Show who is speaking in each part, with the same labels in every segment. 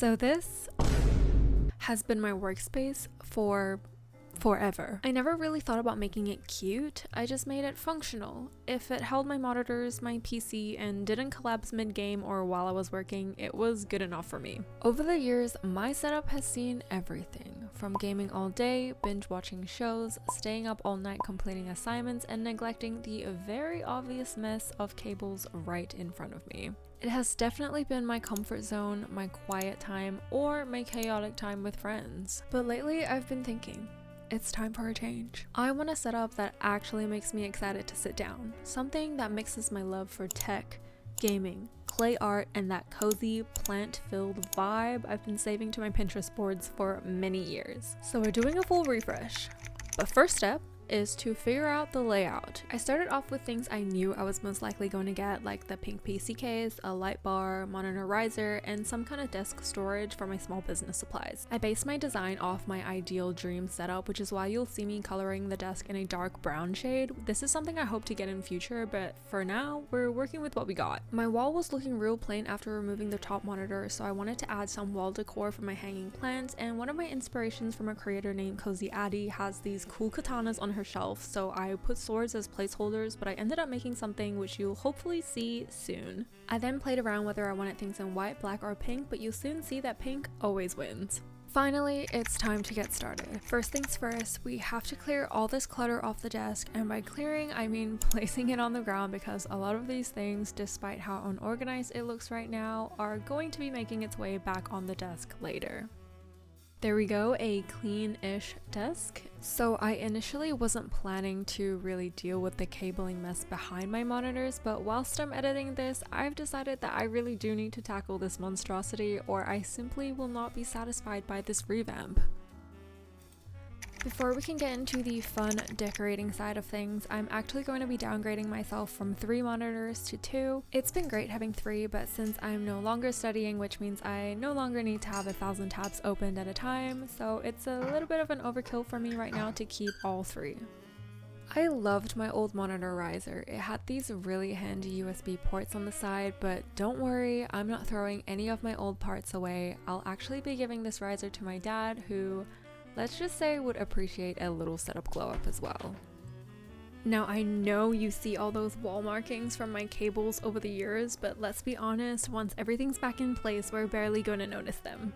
Speaker 1: So this has been my workspace for forever. I never really thought about making it cute, I just made it functional. If it held my monitors, my PC, and didn't collapse mid-game or while I was working, it was good enough for me. Over the years, my setup has seen everything, from gaming all day, binge watching shows, staying up all night completing assignments, and neglecting the very obvious mess of cables right in front of me. It has definitely been my comfort zone, my quiet time, or my chaotic time with friends. But lately I've been thinking, it's time for a change. I want a setup that actually makes me excited to sit down. Something that mixes my love for tech, gaming, clay art, and that cozy, plant-filled vibe I've been saving to my Pinterest boards for many years. So we're doing a full refresh. But first step is to figure out the layout. I started off with things I knew I was most likely going to get, like the pink PC case, a light bar, monitor riser, and some kind of desk storage for my small business supplies. I based my design off my ideal dream setup, which is why you'll see me coloring the desk in a dark brown shade. This is something I hope to get in future, but for now, we're working with what we got. My wall was looking real plain after removing the top monitor, so I wanted to add some wall decor for my hanging plants, and one of my inspirations from a creator named Cozy Addy has these cool katanas on her shelf, so I put swords as placeholders, but I ended up making something which you'll hopefully see soon. I then played around whether I wanted things in white, black, or pink, but you'll soon see that pink always wins. Finally, it's time to get started. First things first, we have to clear all this clutter off the desk, and by clearing I mean placing it on the ground, because a lot of these things, despite how unorganized it looks right now, are going to be making its way back on the desk later. There we go, a clean-ish desk. So I initially wasn't planning to really deal with the cabling mess behind my monitors, but whilst I'm editing this, I've decided that I really do need to tackle this monstrosity, or I simply will not be satisfied by this revamp. Before we can get into the fun decorating side of things, I'm actually going to be downgrading myself from 3 monitors to 2. It's been great having 3, but since I'm no longer studying, which means I no longer need to have 1,000 tabs opened at a time, so it's a little bit of an overkill for me right now to keep all 3. I loved my old monitor riser. It had these really handy USB ports on the side, but don't worry, I'm not throwing any of my old parts away. I'll actually be giving this riser to my dad, who, let's just say, would appreciate a little setup glow up as well. Now I know you see all those wall markings from my cables over the years, but let's be honest, once everything's back in place, we're barely going to notice them.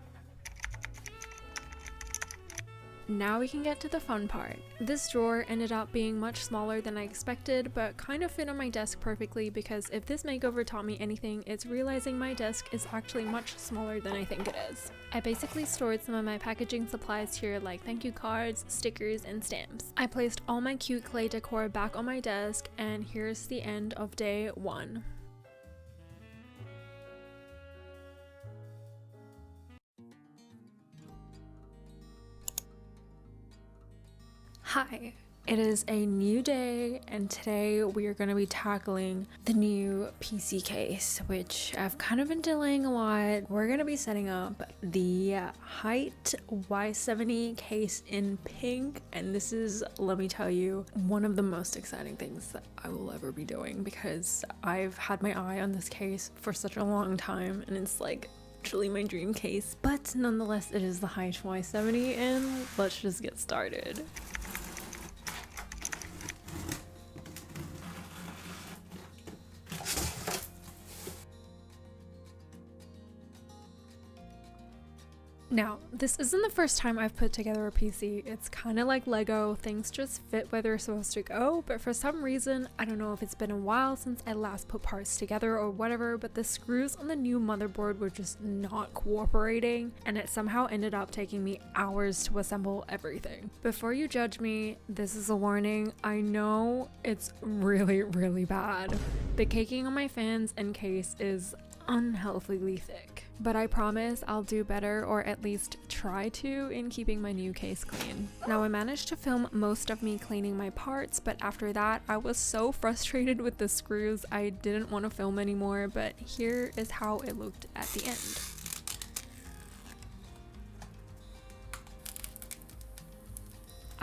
Speaker 1: Now we can get to the fun part. This drawer ended up being much smaller than I expected, but kind of fit on my desk perfectly, because if this makeover taught me anything, it's realizing my desk is actually much smaller than I think it is. I basically stored some of my packaging supplies here, like thank you cards, stickers, and stamps. I placed all my cute clay decor back on my desk, and here's the end of day 1. Hi, it is a new day, and today we are going to be tackling the new PC case, which I've kind of been delaying a lot. We're going to be setting up the Height Y70 case in pink, and this is, let me tell you, one of the most exciting things that I will ever be doing, because I've had my eye on this case for such a long time, and it's like actually my dream case. But nonetheless, it is the Height Y70, and let's just get started. Now, this isn't the first time I've put together a PC. It's kind of like Lego, things just fit where they're supposed to go, but for some reason, I don't know if it's been a while since I last put parts together or whatever, but the screws on the new motherboard were just not cooperating, and it somehow ended up taking me hours to assemble everything. Before you judge me, this is a warning. I know it's really, really bad. The caking on my fans and case is unhealthily thick, but I promise I'll do better, or at least try to, in keeping my new case clean. Now, I managed to film most of me cleaning my parts, but after that I was so frustrated with the screws I didn't want to film anymore, but here is how it looked at the end.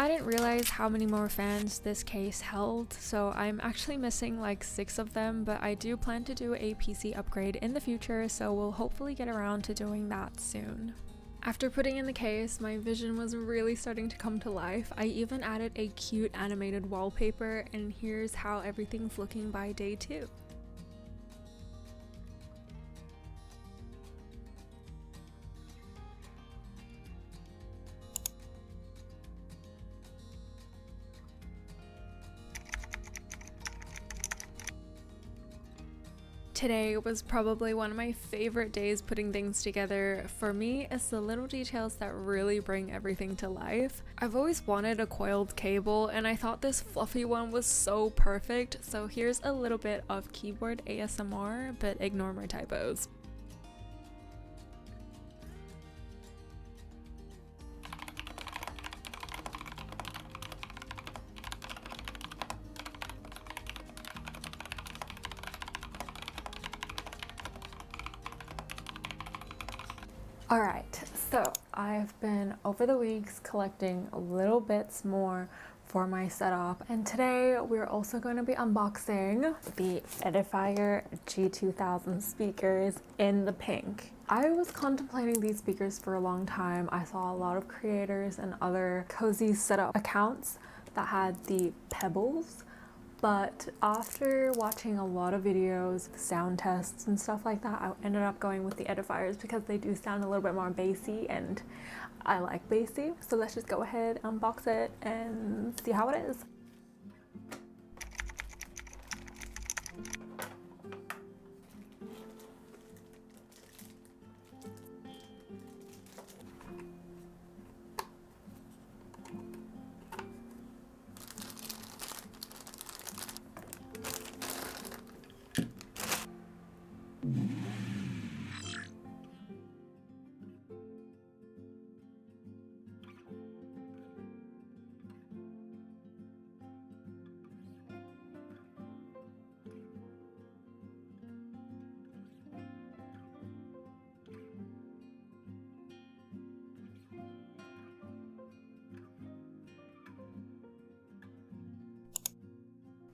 Speaker 1: I didn't realize how many more fans this case held, so I'm actually missing like 6 of them, but I do plan to do a PC upgrade in the future, so we'll hopefully get around to doing that soon. After putting in the case, my vision was really starting to come to life. I even added a cute animated wallpaper, and here's how everything's looking by day 2. Today was probably one of my favorite days putting things together. For me, it's the little details that really bring everything to life. I've always wanted a coiled cable, and I thought this fluffy one was so perfect, so here's a little bit of keyboard ASMR, but ignore my typos. Alright, so I've been over the weeks collecting little bits more for my setup, and today we're also going to be unboxing the Edifier G2000 speakers in the pink. I was contemplating these speakers for a long time. I saw a lot of creators and other cozy setup accounts that had the pebbles, but after watching a lot of videos, sound tests and stuff like that, I ended up going with the Edifiers because they do sound a little bit more bassy, and I like bassy. So let's just go ahead, unbox it, and see how it is.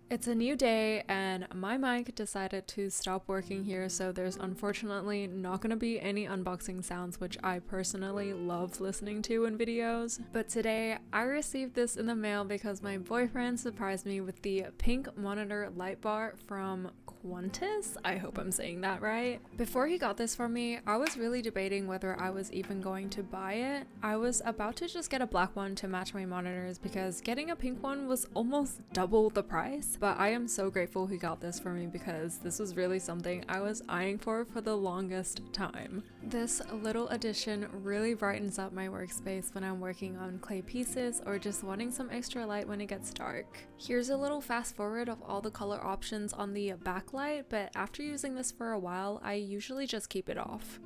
Speaker 1: It's a new day and my mic decided to stop working here, so there's unfortunately not going to be any unboxing sounds, which I personally love listening to in videos. But today I received this in the mail because my boyfriend surprised me with the pink monitor light bar from Qantas. I hope I'm saying that right. Before he got this for me, I was really debating whether I was even going to buy it. I was about to just get a black one to match my monitors because getting a pink one was almost double the price. But I am so grateful he got this for me because this was really something I was eyeing for the longest time. This little addition really brightens up my workspace when I'm working on clay pieces or just wanting some extra light when it gets dark. Here's a little fast forward of all the color options on the backlight, but after using this for a while, I usually just keep it off.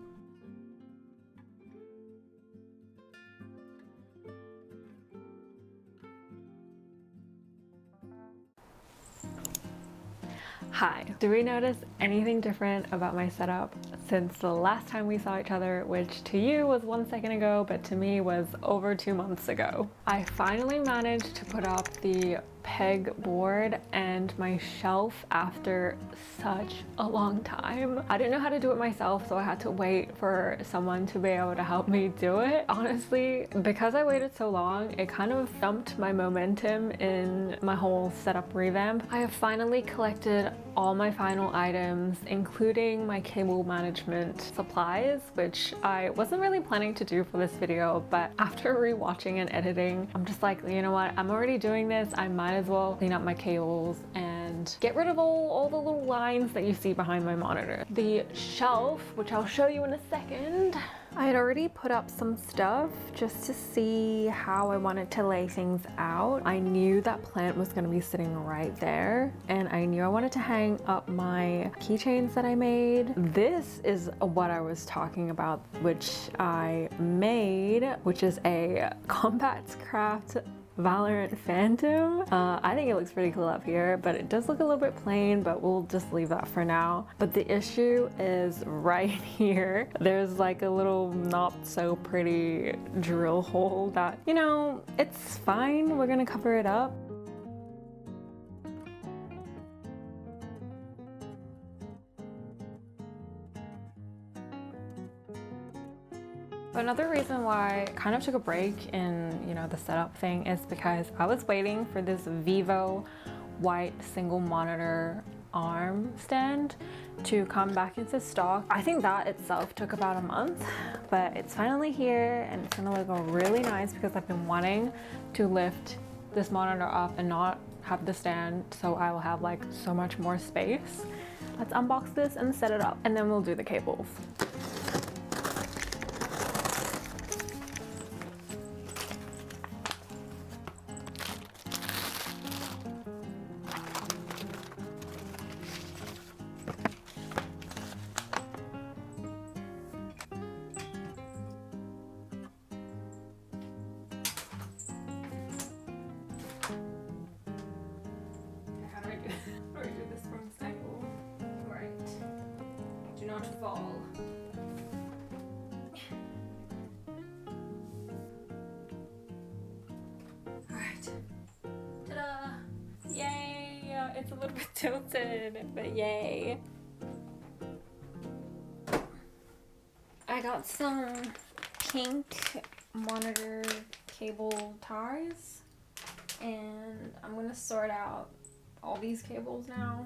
Speaker 1: Hi, do we notice anything different about my setup since the last time we saw each other, which to you was 1 second ago, but to me was over 2 months ago? I finally managed to put up the peg board and my shelf after such a long time. I didn't know how to do it myself, so I had to wait for someone to be able to help me do it. Honestly, because I waited so long, it kind of dumped my momentum in my whole setup revamp. I have finally collected all my final items, including my cable management supplies, which I wasn't really planning to do for this video, but after rewatching and editing, I'm just like, you know what, I'm already doing this, I might as well clean up my cables and get rid of all the little lines that you see behind my monitor. The shelf, which I'll show you in a second, I had already put up some stuff just to see how I wanted to lay things out. I knew that plant was going to be sitting right there, and I knew I wanted to hang up my keychains that I made. This is what I was talking about, which I made, which is a Combat Craft
Speaker 2: Valorant Phantom. I think it looks pretty cool up here, but it does look a little bit plain, but we'll just leave that for now. But the issue is right here. There's like a little not so pretty drill hole that, you know, it's fine. We're gonna cover it up. Another reason why I kind of took a break in, you know, the setup thing is because I was waiting for this Vivo white single monitor arm stand to come back into stock. I think that itself took about a month, but it's finally here and it's gonna look really nice because I've been wanting to lift this monitor up and not have the stand, so I will have like so much more space. Let's unbox this and set it up, and then we'll do the cables. How do I do this from this angle? Right. Do not fall. Alright. Ta-da! Yay! It's a little bit tilted, but yay. I got some pink monitor cable ties, and I'm gonna sort out all these cables now.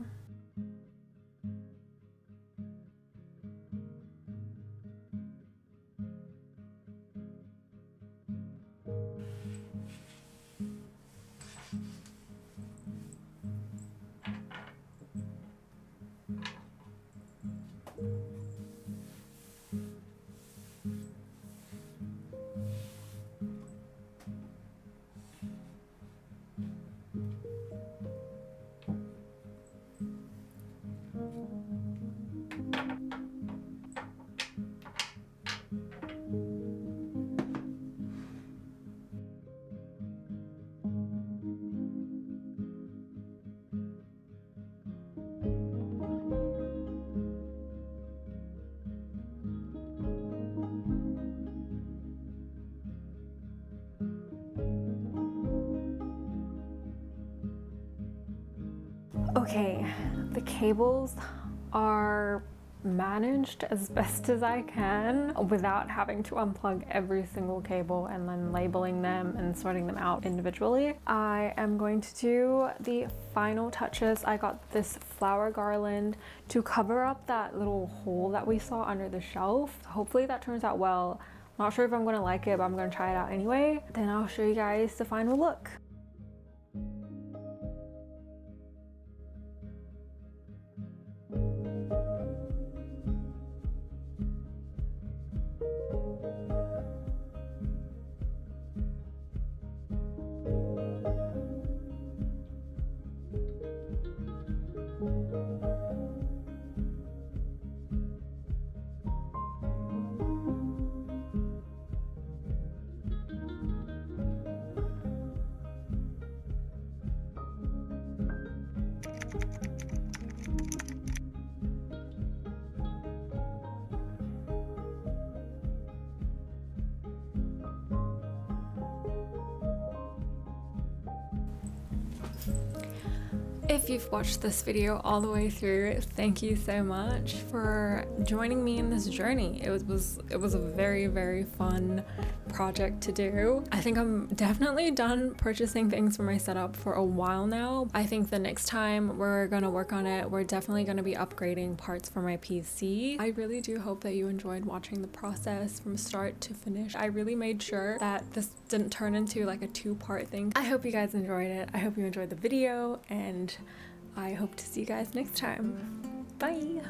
Speaker 2: Okay, the cables are managed as best as I can without having to unplug every single cable and then labeling them and sorting them out individually. I am going to do the final touches. I got this flower garland to cover up that little hole that we saw under the shelf. Hopefully that turns out well. Not sure if I'm gonna like it, but I'm gonna try it out anyway. Then I'll show you guys the final look. If you've watched this video all the way through, thank you so much for joining me in this journey. It was a very, very fun project to do. I think I'm definitely done purchasing things for my setup for a while now. I think the next time we're gonna work on it, we're definitely gonna be upgrading parts for my PC. I really do hope that you enjoyed watching the process from start to finish. I really made sure that this didn't turn into like a two-part thing. I hope you guys enjoyed it. I hope you enjoyed the video, and I hope to see you guys next time. Bye!